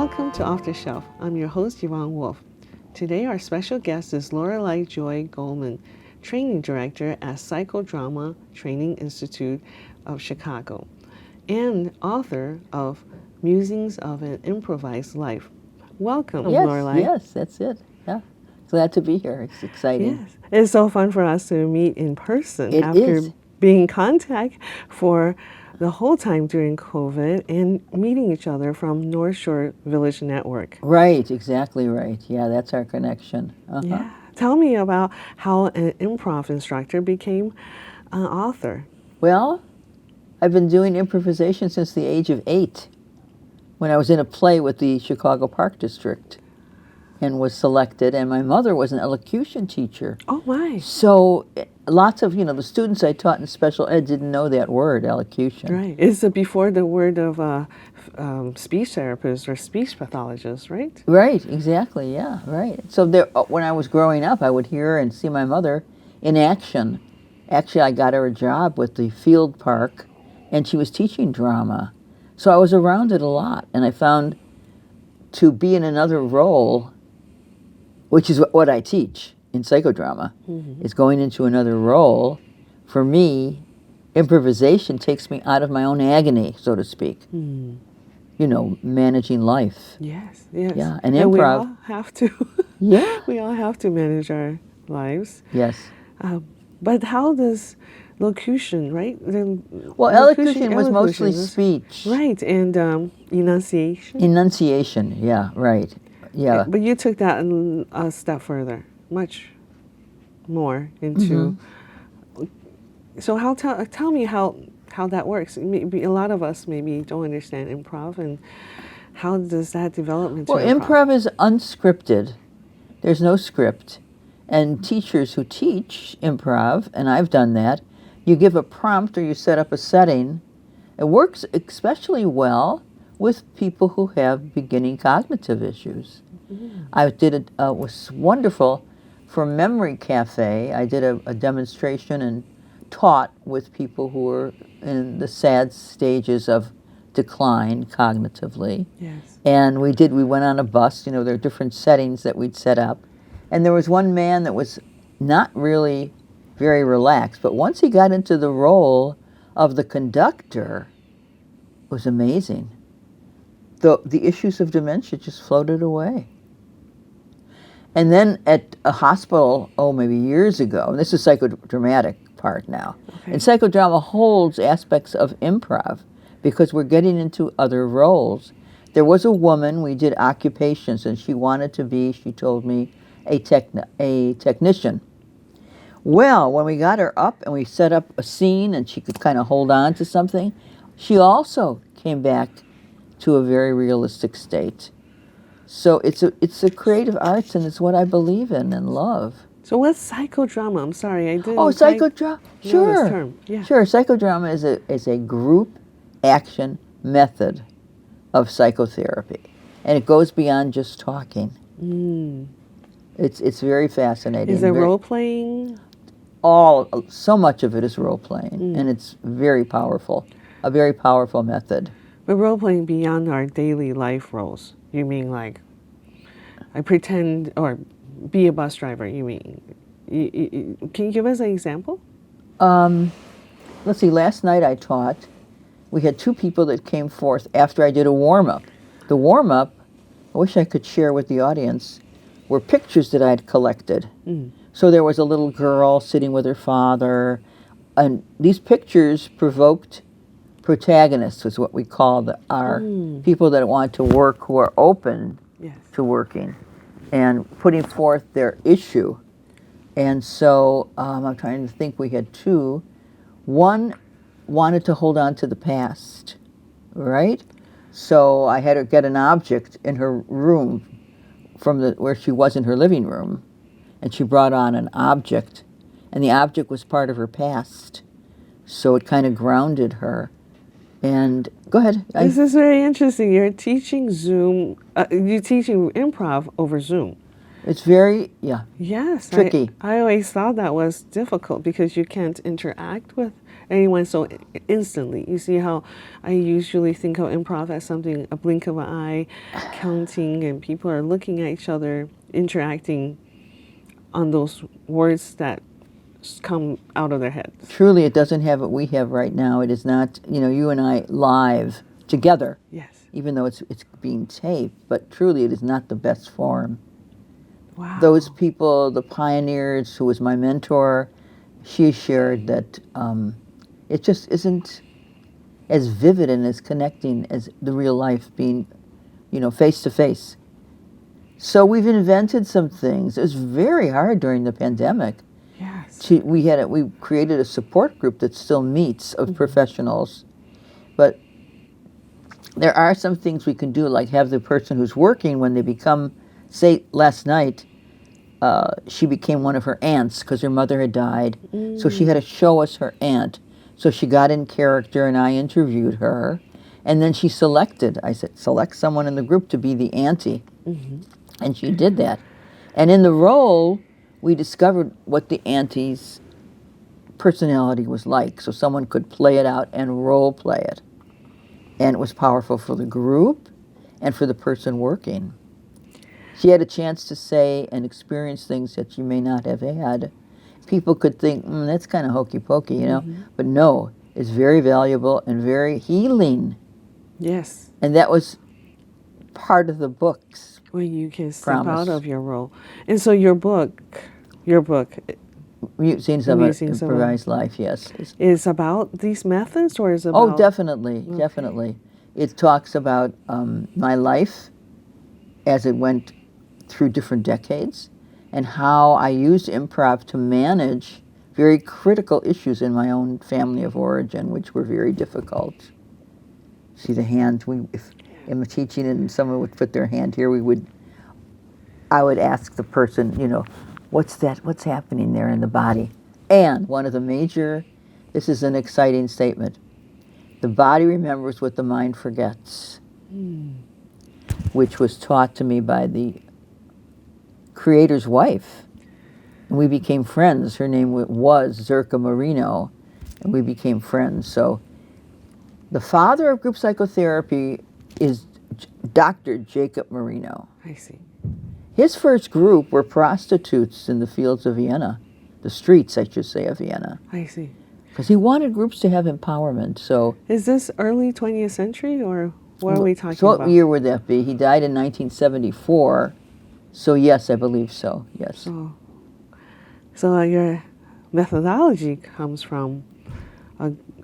Welcome to Off the Shelf. I'm your host, Yvonne Wolf. Today, our special guest is Lorelei Joy Goldman, Training Director at Psychodrama Training Institute of Chicago, and author of Musings of an Improvised Life. Welcome, Lorelei. Yes, that's it. Yeah. Glad to be here. It's exciting. Yes. It's so fun for us to meet in person It after is. being in contact for the whole time during COVID and meeting each other from North Shore Village Network. Right, exactly right. Yeah, that's our connection. Yeah. Tell me about how an improv instructor became an author. Well, I've been doing improvisation since the age of 8, when I was in a play with the Chicago Park District and was selected, and my mother was an elocution teacher. Oh, my. So lots of, the students I taught in special ed didn't know that word, elocution. Right. It's before the word of speech therapist or speech pathologist, right? Right, exactly, yeah, right. So there, when I was growing up, I would hear and see my mother in action. Actually, I got her a job with the field park, and she was teaching drama. So I was around it a lot, and I found to be in another role, which is what I teach in psychodrama, is going into another role. For me, improvisation takes me out of my own agony, so to speak. Managing life. Yes, yes. Yeah, and we improv. all have to. Yeah. We all have to manage our lives. Yes. But how does locution, right? Well, elocution was mostly is- speech. Right, and enunciation. Enunciation, yeah, right. Yeah. But you took that a step further, much more into. So tell me how that works. Maybe a lot of us maybe don't understand improv, and how does that develop into Well, improv is unscripted. There's no script. And teachers who teach improv, and I've done that, you give a prompt or you set up a setting. It works especially well with people who have beginning cognitive issues. I did it was wonderful for Memory Cafe. I did a demonstration and taught with people who were in the sad stages of decline cognitively. Yes. And we went on a bus. There are different settings that we'd set up. And there was one man that was not really very relaxed, but once he got into the role of the conductor, it was amazing. The issues of dementia just floated away. And then at a hospital, maybe years ago, and this is psychodramatic part now, and psychodrama holds aspects of improv because we're getting into other roles. There was a woman, we did occupations, and she wanted to be, she told me, a technician. Well, when we got her up and we set up a scene and she could kind of hold on to something, she also came back to a very realistic state. So it's a creative arts, and it's what I believe in and love. So what's psychodrama? I'm sorry, I didn't. Psychodrama. Sure. This term. Yeah. Sure. Psychodrama is a group action method of psychotherapy, and it goes beyond just talking. It's very fascinating. Is it role playing? So much of it is role playing, and it's very powerful. A very powerful method. But role playing beyond our daily life roles. You mean like, I pretend or be a bus driver? You mean? Can you give us an example? Let's see. Last night I taught. We had 2 people that came forth after I did a warm up. The warm up, I wish I could share with the audience, were pictures that I'd collected. So there was a little girl sitting with her father, and these pictures provoked protagonists, is what we call our people that want to work, who are open to working and putting forth their issue. And so I'm trying to think, we had 2. One wanted to hold on to the past, right? So I had her get an object in her room from where she was in her living room, and she brought on an object, and the object was part of her past. So it kind of grounded her. And go ahead. This is very interesting. You're teaching Zoom. You're teaching improv over Zoom. It's very, Yes. tricky. I always thought that was difficult because you can't interact with anyone so instantly. You see how I usually think of improv as something, a blink of an eye, counting, and people are looking at each other, interacting on those words that come out of their heads. Truly, it doesn't have what we have right now. It is not, you and I live together, Yes. even though it's being taped, but truly it is not the best form. Wow. Those people, the pioneers, who was my mentor, she shared that it just isn't as vivid and as connecting as the real life being, face to face. So we've invented some things. It was very hard during the pandemic. Yes. We created a support group that still meets of professionals, but there are some things we can do, like have the person who's working, when they become, say, last night, she became one of her aunts because her mother had died. So she had to show us her aunt. So she got in character and I interviewed her. And then she selected, I said, select someone in the group to be the auntie. And she did that. And in the role, we discovered what the auntie's personality was like. So someone could play it out and role play it. And it was powerful for the group and for the person working. She had a chance to say and experience things that she may not have had. People could think, that's kind of hokey pokey, But no, it's very valuable and very healing. Yes. And that was part of the book's When you can step promise. out of your role. And so your book, Musings of an Improvised Life, yes. is about these methods, or is it about... Oh, definitely, definitely. It talks about my life as it went through different decades and how I used improv to manage very critical issues in my own family of origin, which were very difficult. See the hand, if I'm teaching and someone would put their hand here, I would ask the person, what's happening there in the body? And one of the major, this is an exciting statement, the body remembers what the mind forgets, which was taught to me by the creator's wife. And we became friends. Her name was Zerka Marino, and we became friends. So the father of group psychotherapy is Dr. Jacob Marino. I see. His first group were prostitutes in the fields of Vienna, the streets, I should say, of Vienna. I see. Because he wanted groups to have empowerment. So is this early 20th century, or what are we talking so about? what year would that be? He died in 1974. So yes, I believe so, yes. So your methodology comes from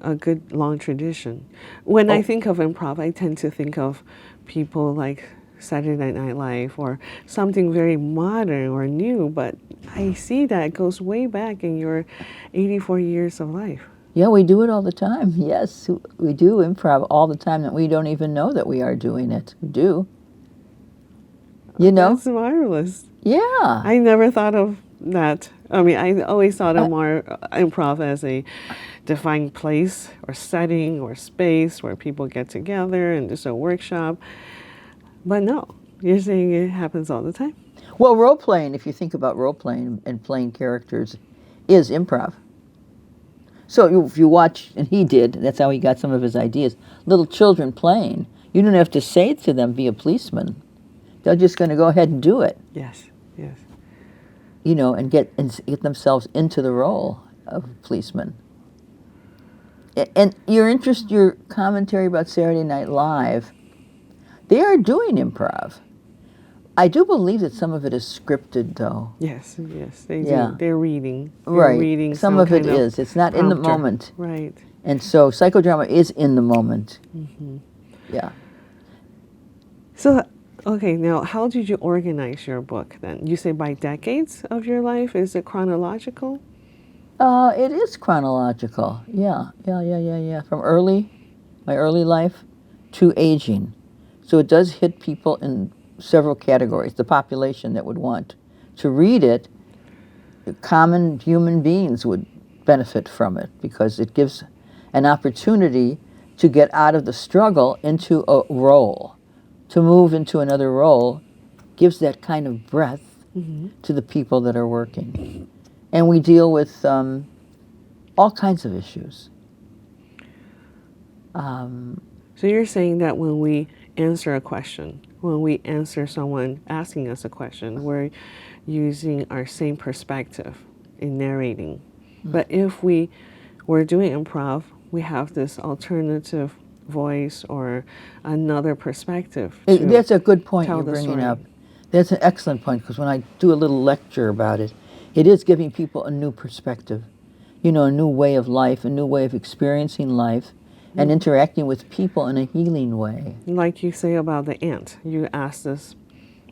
a good long tradition. When I think of improv, I tend to think of people like Saturday Night Live or something very modern or new, but I see that it goes way back in your 84 years of life. Yeah, we do it all the time. Yes, we do improv all the time, that we don't even know that we are doing it. We do. That's marvelous. Yeah. I never thought of that. I mean, I always thought of more improv as a defined place or setting or space where people get together and just a workshop. But no, you're saying it happens all the time? Well, role-playing, if you think about role-playing and playing characters, is improv. So if you watch, and he did, that's how he got some of his ideas, little children playing, you don't have to say to them, be a policeman. They're just going to go ahead and do it. Yes, yes. And get themselves into the role of policeman. And your commentary about Saturday Night Live, they are doing improv. I do believe that some of it is scripted, though. Yes, they do. They're reading. Right. Reading some of it is. It's not in the moment. Right. And so psychodrama is in the moment. Yeah. So, okay, now how did you organize your book then? You say by decades of your life? Is it chronological? It is chronological. Yeah. From my early life to aging. So it does hit people in several categories. The population that would want to read it, common human beings would benefit from it because it gives an opportunity to get out of the struggle into a role. To move into another role gives that kind of breath to the people that are working. And we deal with all kinds of issues. So you're saying that when we answer a question, when we answer someone asking us a question, we're using our same perspective in narrating. But if we're doing improv, we have this alternative voice or another perspective to That's a good point tell you're the bringing story. up. That's an excellent point, because when I do a little lecture about it, it is giving people a new perspective, a new way of life, a new way of experiencing life, and interacting with people in a healing way. Like you say about the ant, you ask this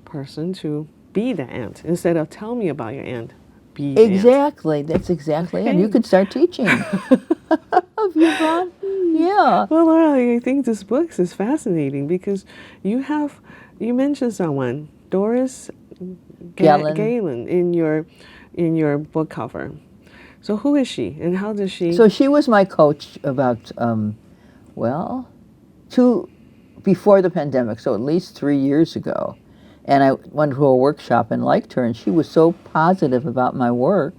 person to be the ant instead of tell me about your ant. Be the ant. Exactly, that's exactly it. And you Okay. could start teaching. Yvonne? Yeah. Well, Lorelei, I think this book is fascinating because you mentioned someone, Doris Galen, in your book cover. So who is she, and how does she? So she was my coach about, before the pandemic, so at least 3 years ago. And I went to a workshop and liked her, and she was so positive about my work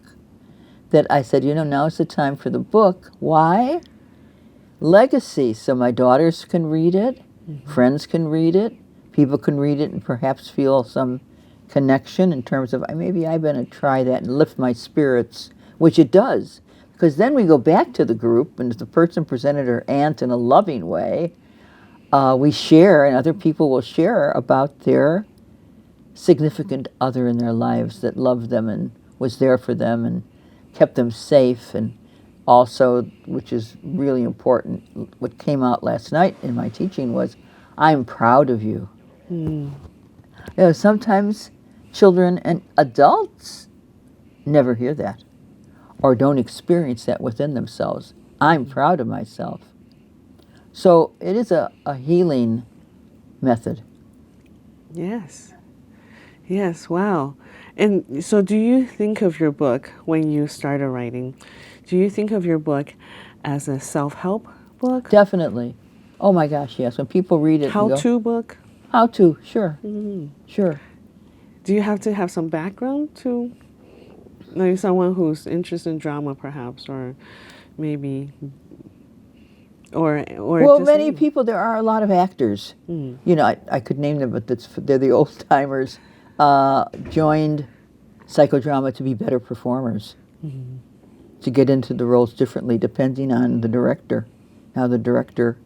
that I said, now's the time for the book. Why? Legacy, so my daughters can read it, friends can read it, people can read it and perhaps feel some connection in terms of, maybe I better try that and lift my spirits, which it does. Because then we go back to the group, and if the person presented her aunt in a loving way, we share, and other people will share about their significant other in their lives that loved them and was there for them and kept them safe. And also, which is really important, what came out last night in my teaching was, I'm proud of you. Sometimes children and adults never hear that or don't experience that within themselves. I'm proud of myself. So it is a healing method. Yes. Yes, wow. And so do you think of your book when you started writing? Do you think of your book as a self-help book? Definitely. Oh my gosh, yes. When people read it, How-to book? How to, sure. Sure. Do you have to have some background to, like someone who's interested in drama perhaps, or maybe, or well, just many people, there are a lot of actors. I could name them, but they're the old timers, joined psychodrama to be better performers, to get into the roles differently depending on the director, how the director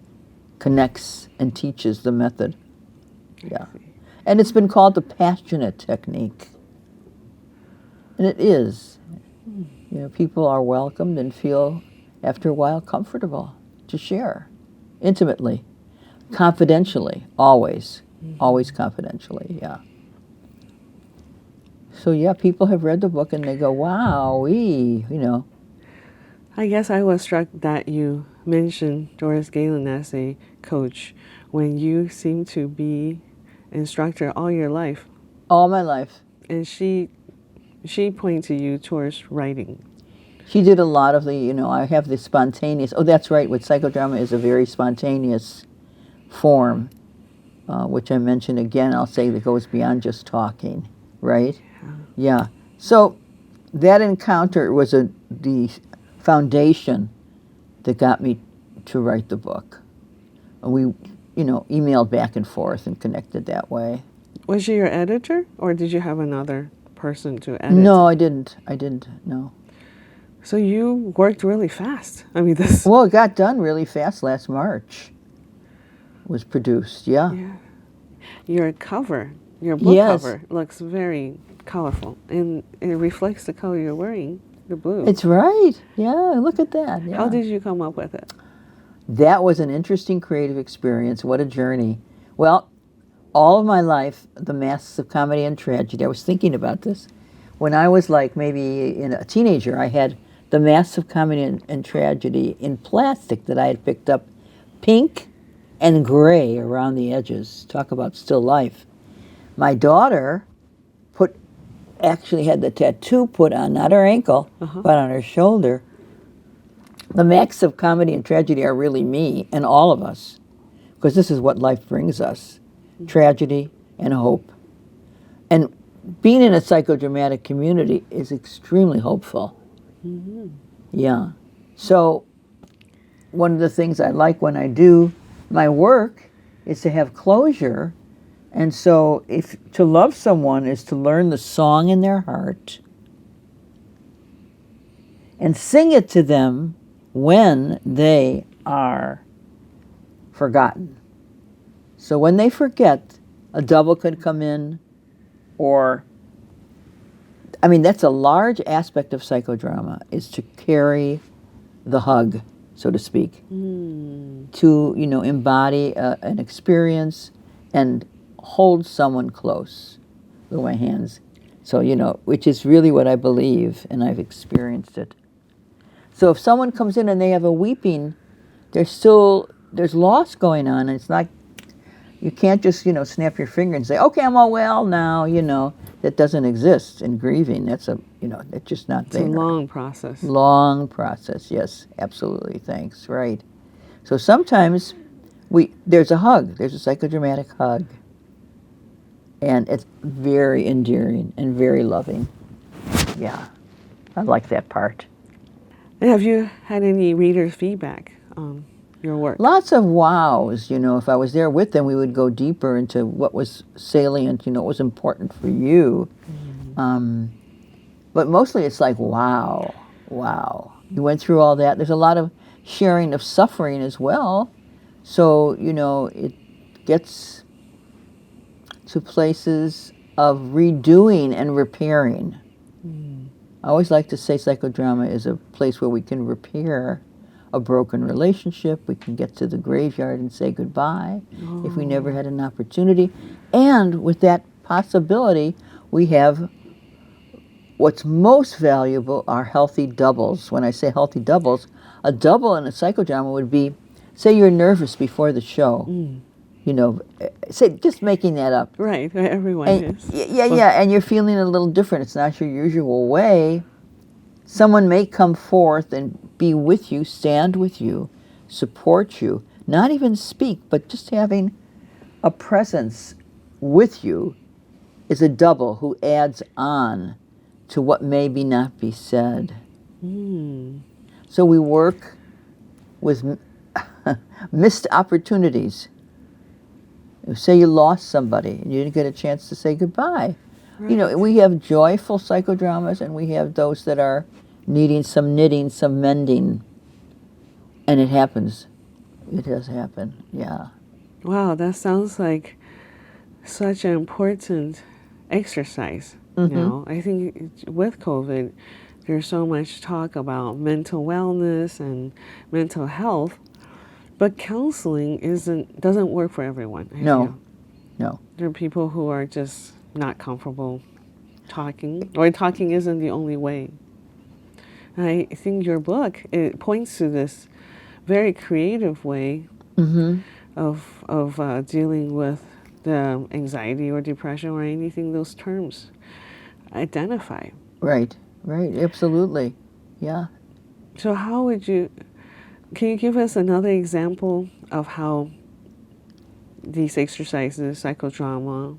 connects and teaches the method. Yeah. And it's been called the passionate technique. And it is. People are welcomed and feel, after a while, comfortable to share intimately, confidentially, always. Always confidentially, yeah. So, yeah, people have read the book and they go, wow, I guess I was struck that you mentioned Doris Galen as a coach when you seem to be instructor all your life. All my life. And she pointed you towards writing. She did a lot of the, I have the spontaneous, that's right, with psychodrama is a very spontaneous form, which I mentioned again, I'll say that goes beyond just talking, right? Yeah. So that encounter was the foundation that got me to write the book. We, emailed back and forth and connected that way. Was she your editor, or did you have another person to edit? No, I didn't, no. So you worked really fast. I mean, this... Well, it got done really fast last March. Was produced, yeah. Your cover, your book cover, looks very colorful, and it reflects the color you're wearing, the blue. It's right. Yeah, look at that. Yeah. How did you come up with it? That was an interesting creative experience. What a journey. Well, all of my life, the masks of comedy and tragedy, I was thinking about this. When I was like maybe a teenager, I had the masks of comedy and tragedy in plastic that I had picked up, pink and gray around the edges. Talk about still life. My daughter actually had the tattoo put on, not her ankle, but on her shoulder. The masks of comedy and tragedy are really me and all of us, because this is what life brings us, tragedy and hope. And being in a psychodramatic community is extremely hopeful. Yeah. So one of the things I like when I do my work is to have closure. And so if to love someone is to learn the song in their heart and sing it to them when they are forgotten. So when they forget, a double could come in, or, I mean, that's a large aspect of psychodrama, is to carry the hug, so to speak, to, embody an experience and hold someone close with my hands. So, which is really what I believe, and I've experienced it. So if someone comes in and they have a weeping, there's loss going on, and it's not, you can't just, snap your finger and say, okay, I'm all well now, that doesn't exist in grieving. That's it's just not there. It's a long process. Long process, yes, absolutely, thanks, right. So sometimes there's a hug, there's a psychodramatic hug, and it's very endearing and very loving. Yeah, I like that part. Have you had any readers' feedback on your work? Lots of wows, if I was there with them, we would go deeper into what was salient, what was important for you. But mostly it's like, wow, you went through all that. There's a lot of sharing of suffering as well. So, it gets to places of redoing and repairing. I always like to say psychodrama is a place where we can repair a broken relationship. We can get to the graveyard and say goodbye if we never had an opportunity. And with that possibility, we have what's most valuable are healthy doubles. When I say healthy doubles, a double in a psychodrama would be, say you're nervous before the show. Say, just making that up. Right, everyone is. Yeah, and you're feeling a little different. It's not your usual way. Someone may come forth and be with you, stand with you, support you, not even speak, but just having a presence with you is a double who adds on to what maybe not be said. So we work with missed opportunities. Say you lost somebody and you didn't get a chance to say goodbye. Right. We have joyful psychodramas and we have those that are needing some knitting, some mending. And it happens. It does happen, yeah. Wow, that sounds like such an important exercise. I think with COVID, there's so much talk about mental wellness and mental health, but counseling doesn't work for everyone. I feel. No. There are people who are just not comfortable talking, or talking isn't the only way. And I think your book, it points to this very creative way of dealing with the anxiety or depression or anything those terms identify. Right, absolutely, yeah. So can you give us another example of how these exercises, psychodrama,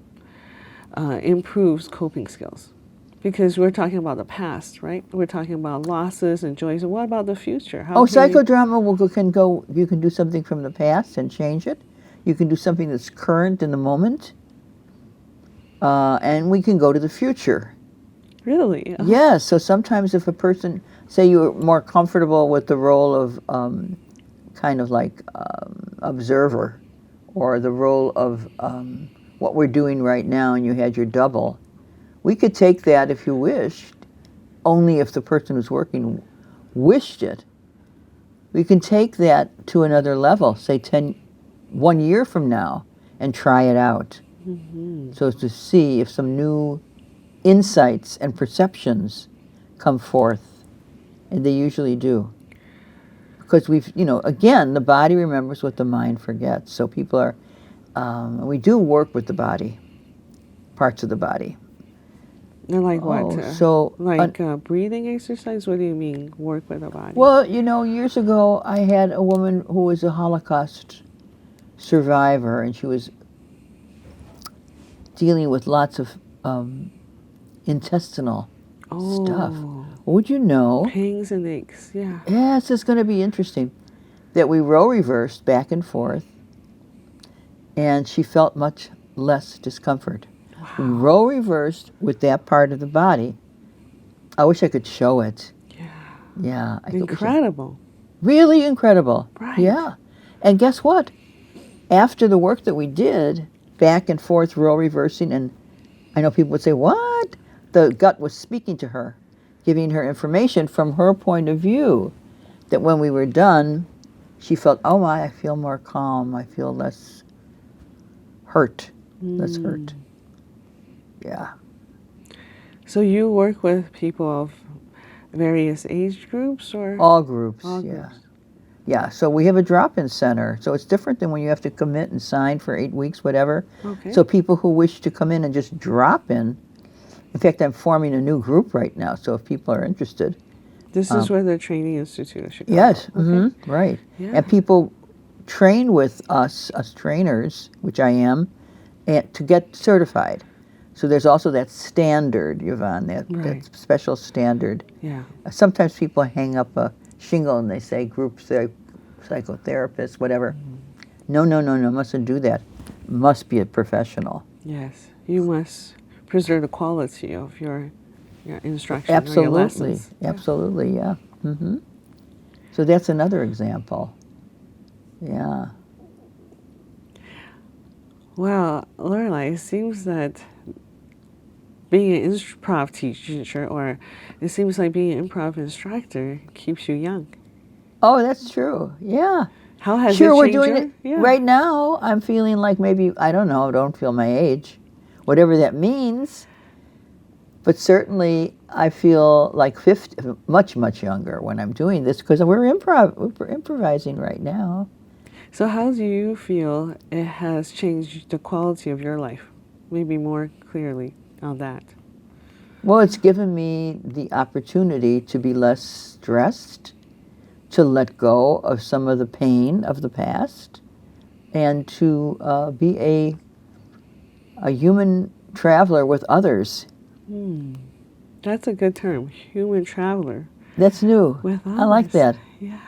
improves coping skills? Because we're talking about the past, right? We're talking about losses and joys. And what about the future? Psychodrama you can do something from the past and change it. You can do something that's current in the moment. And we can go to the future. Really? Yes, so sometimes if a person, say you're more comfortable with the role of kind of like observer, or the role of what we're doing right now, and you had your double, we could take that if you wished, only if the person who's working wished it. We can take that to another level, say 1 year from now, and try it out. So as to see if some new insights and perceptions come forth, and they usually do. Because again, the body remembers what the mind forgets. So people are, we do work with the body, parts of the body. And like what? Breathing exercise? What do you mean, work with the body? Well, years ago, I had a woman who was a Holocaust survivor, and she was dealing with lots of intestinal stuff. Would you know? Pangs and aches, yeah. Yes, it's going to be interesting. that we row reversed back and forth, and she felt much less discomfort. We row reversed with that part of the body. I wish I could show it. Yeah. Yeah. Incredible. Really incredible. Right. Yeah. And guess what? After the work that we did, back and forth row reversing, and I know people would say, what? The gut was speaking to her, giving her information from her point of view, that when we were done, she felt, oh my, I feel more calm. I feel less hurt. Less hurt. Yeah. So you work with people of various age groups, or? All groups, All yeah. groups. Yeah, so we have a drop-in center. So it's different than when you have to commit and sign for 8 weeks, whatever. Okay. So people who wish to come in and just drop in fact, I'm forming a new group right now, so if people are interested. This is with the Training Institute of Chicago. Yes, Okay. right. Yeah. And people train with us trainers, which I am, and to get certified. So there's also that standard, Yvonne, that special standard. Yeah. Sometimes people hang up a shingle and they say group psychotherapist, whatever. No, mustn't do that. Must be a professional. Yes. You must preserve the quality of your instruction. Absolutely. Or your lessons. Absolutely, yeah. So that's another example. Yeah. Well, Lorelei, it seems that being an improv teacher, or it seems like being an improv instructor, keeps you young. Oh, that's true. Yeah. How has Sure, it we're changed doing your- it Yeah. right now. I'm feeling like maybe, I don't know, don't feel my age, whatever that means. But certainly I feel like 50, much younger when I'm doing this, because we're improvising right now. So how do you feel it has changed the quality of your life? Maybe more clearly on that. Well, it's given me the opportunity to be less stressed, to let go of some of the pain of the past, and to be a human traveler with others. That's a good term, human traveler. That's new. With I like others. that. Yeah.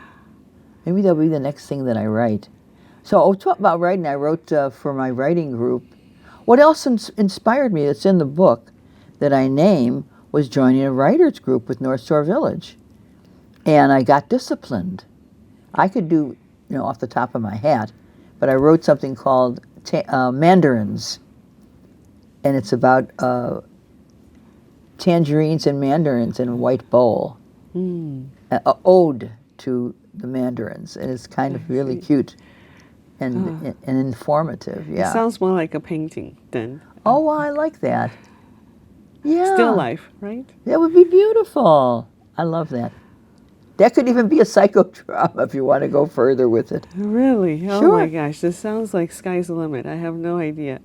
Maybe that'll be the next thing that I write. So I'll talk about writing. I wrote for my writing group. What else inspired me that's in the book that I name was joining a writer's group with North Shore Village. And I got disciplined. I could do, off the top of my hat, but I wrote something called Mandarins. And it's about tangerines and mandarins in a white bowl. An ode to the mandarins. And it's kind of really cute and informative. Yeah. It sounds more like a painting than Oh, well, I like that. Yeah. still life, right? That would be beautiful. I love that. That could even be a psychodrama if you want to go further with it. Really? Oh Sure. my gosh, this sounds like sky's the limit. I have no idea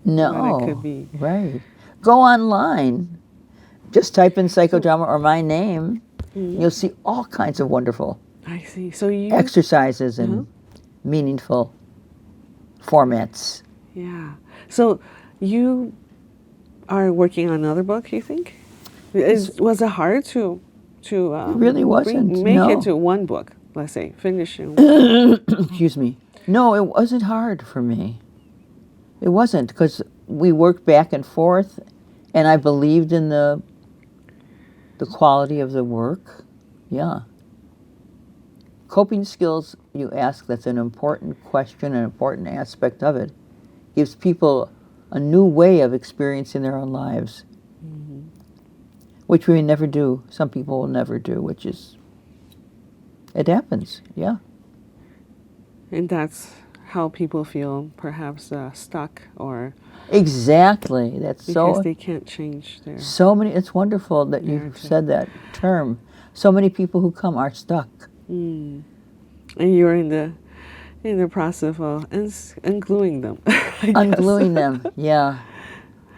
No. what it could be. Right. Go online. Just type in psychodrama or my name. You'll see all kinds of wonderful I see. So you exercises and meaningful formats. Yeah. So you are working on another book, you think? Was it hard to really wasn't, make no. it to one book, let's say, finish it? Excuse me. No, it wasn't hard for me. It wasn't, because we worked back and forth, and I believed in the quality of the work. Yeah. Coping skills, you ask, that's an important question, an important aspect of it. Gives people a new way of experiencing their own lives, which we never do. Some people will never do, which is, it happens, yeah. And that's how people feel perhaps stuck, or Exactly. That's because so. they can't change their... So many. It's wonderful that you've Narrative. said that term. So many people who come are stuck. And you're in the process of ungluing them. I Ungluing guess. them. Yeah.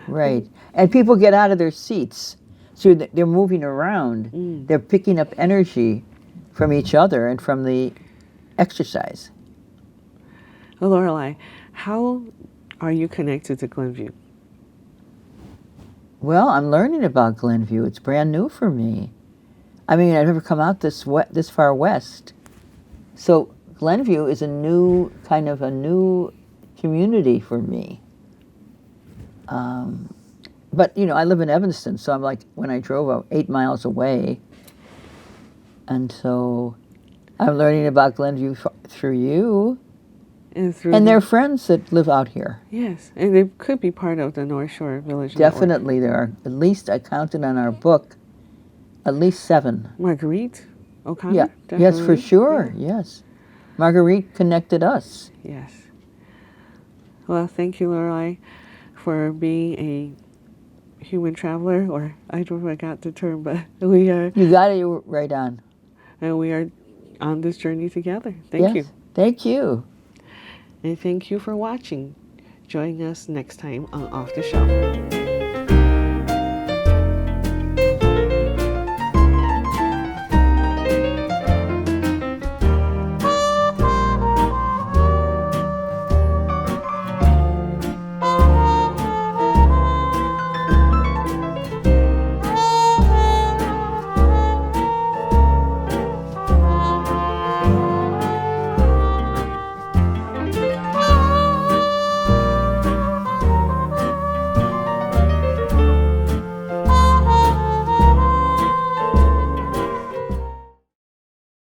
Right. And people get out of their seats, so they're moving around. They're picking up energy from each other and from the exercise. Lorelei, how are you connected to Glenview? Well, I'm learning about Glenview. It's brand new for me. I mean, I've never come out this far west. So Glenview is a new community for me. But I live in Evanston, so I'm like, when I drove 8 miles away, and so I'm learning about Glenview through you and their friends that live out here. Yes, and they could be part of the North Shore Village Definitely, there are at least, I counted on our book, at least 7. Marguerite O'Connor? Yeah, definitely. yes, for sure, yes. Marguerite connected us. Yes. Well, thank you, Lorelei, for being a human traveler, or I don't know if I got the term, but we are. You got it right on. And we are on this journey together. Thank you. Thank you. And thank you for watching. Join us next time on Off the Shelf.